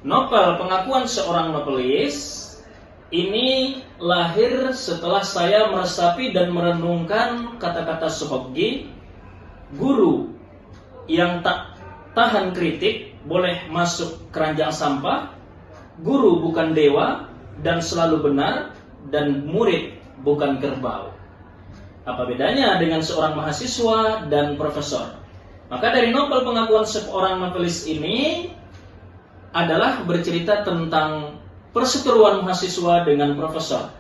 Novel Pengakuan Seorang Novelis ini lahir setelah saya meresapi dan merenungkan kata-kata Sohobgi, guru yang tak tahan kritik boleh masuk keranjang sampah, guru bukan dewa dan selalu benar, dan murid bukan kerbau. Apa bedanya dengan seorang mahasiswa dan profesor? Maka dari novel Pengakuan Seorang Novelis ini adalah bercerita tentang perseteruan mahasiswa dengan profesor.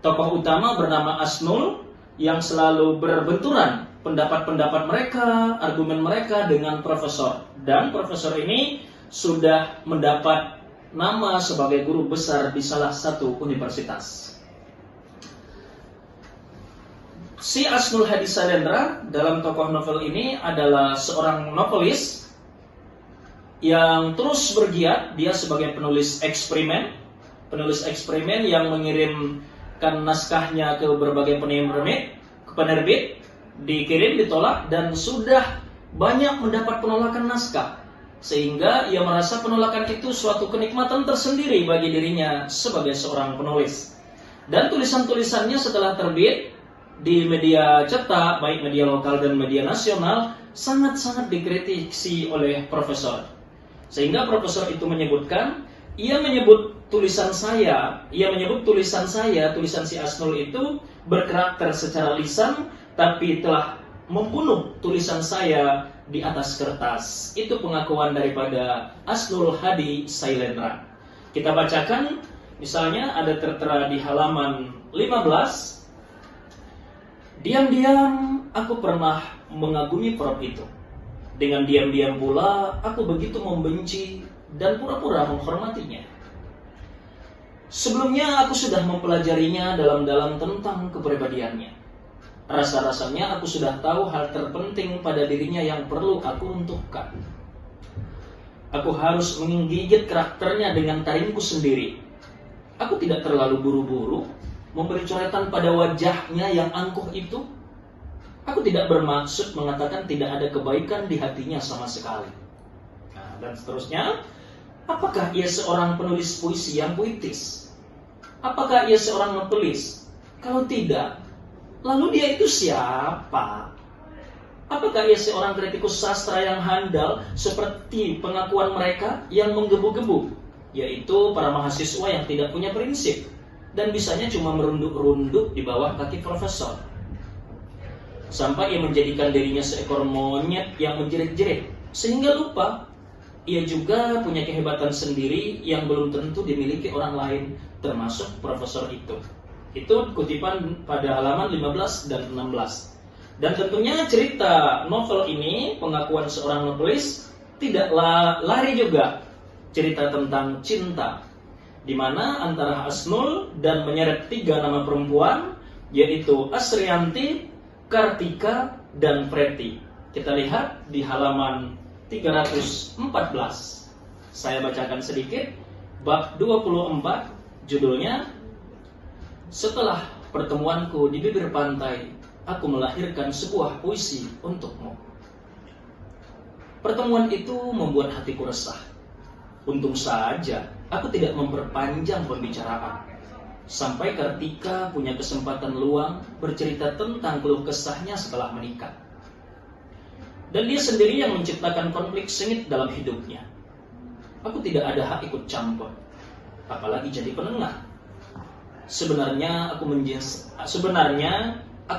Tokoh utama bernama Asnul yang selalu berbenturan pendapat-pendapat mereka, argumen mereka dengan profesor. Dan profesor ini sudah mendapat nama sebagai guru besar di salah satu universitas. Si Asnul Hadi Sailendra dalam tokoh novel ini adalah seorang novelis yang terus bergiat. Dia sebagai penulis eksperimen yang mengirimkan naskahnya ke berbagai penerbit, dikirim, ditolak, dan sudah banyak mendapat penolakan naskah, sehingga ia merasa penolakan itu suatu kenikmatan tersendiri bagi dirinya sebagai seorang penulis. Dan tulisan-tulisannya setelah terbit di media cetak, baik media lokal dan media nasional, sangat-sangat dikritisi oleh profesor. Sehingga profesor itu menyebutkan, ia menyebut tulisan si Asnul itu berkarakter secara lisan, tapi telah membunuh tulisan saya di atas kertas. Itu pengakuan daripada Asnul Hadi Sailendra. Kita bacakan, misalnya ada tertera di halaman 15. Diam-diam aku pernah mengagumi prof itu. Dengan diam-diam pula aku begitu membenci dan pura-pura menghormatinya. Sebelumnya aku sudah mempelajarinya dalam-dalam tentang kepribadiannya. Rasa-rasanya aku sudah tahu hal terpenting pada dirinya yang perlu aku runtuhkan. Aku harus menggigit karakternya dengan taringku sendiri. Aku tidak terlalu buru-buru memberi coretan pada wajahnya yang angkuh itu. Aku tidak bermaksud mengatakan tidak ada kebaikan di hatinya sama sekali. Nah, dan seterusnya, apakah ia seorang penulis puisi yang puitis? Apakah ia seorang novelis? Kalau tidak, lalu dia itu siapa? Apakah ia seorang kritikus sastra yang handal seperti pengakuan mereka yang menggebu-gebu, yaitu para mahasiswa yang tidak punya prinsip dan bisanya cuma merunduk-runduk di bawah kaki profesor, sampai ia menjadikan dirinya seekor monyet yang menjerit-jerit, sehingga lupa ia juga punya kehebatan sendiri yang belum tentu dimiliki orang lain, termasuk profesor itu. Itu kutipan pada halaman 15 dan 16. Dan tentunya cerita novel ini, Pengakuan Seorang Novelis, tidak lari juga cerita tentang cinta, di mana antara Asnul dan menyeret 3 nama perempuan, yaitu Asrianti, Kartika, dan Preti. Kita lihat di halaman 314. Saya bacakan sedikit. Bab 24, judulnya Setelah Pertemuanku di Bibir Pantai, aku melahirkan sebuah puisi untukmu. Pertemuan itu membuat hatiku resah. Untung saja aku tidak memperpanjang pembicaraan, sampai Kartika punya kesempatan luang bercerita tentang keluh kesahnya setelah menikah. Dan dia sendiri yang menciptakan konflik sengit dalam hidupnya. Aku tidak ada hak ikut campur, apalagi jadi penengah. Sebenarnya aku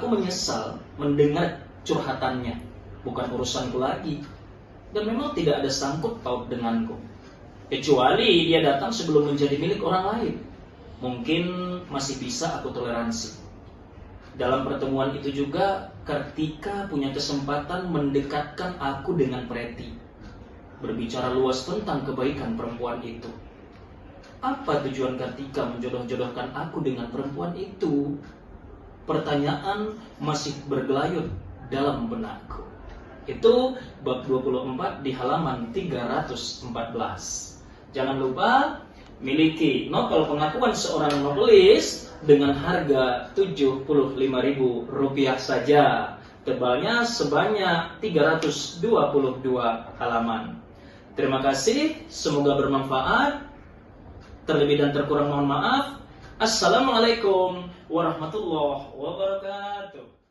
menyesal mendengar curhatannya. Bukan urusanku lagi, dan memang tidak ada sangkut paut denganku. Kecuali dia datang sebelum menjadi milik orang lain, mungkin masih bisa aku toleransi. Dalam pertemuan itu juga Kartika punya kesempatan mendekatkan aku dengan Preti, berbicara luas tentang kebaikan perempuan itu. Apa tujuan Kartika menjodoh-jodohkan aku dengan perempuan itu? Pertanyaan masih bergelayut dalam benakku. Itu bab 24 di halaman 314. Jangan lupa miliki novel Pengakuan Seorang Novelis dengan harga Rp75.000 saja. Tebalnya sebanyak 322 halaman. Terima kasih, semoga bermanfaat. Terlebih dan terkurang mohon maaf. Assalamualaikum warahmatullahi wabarakatuh.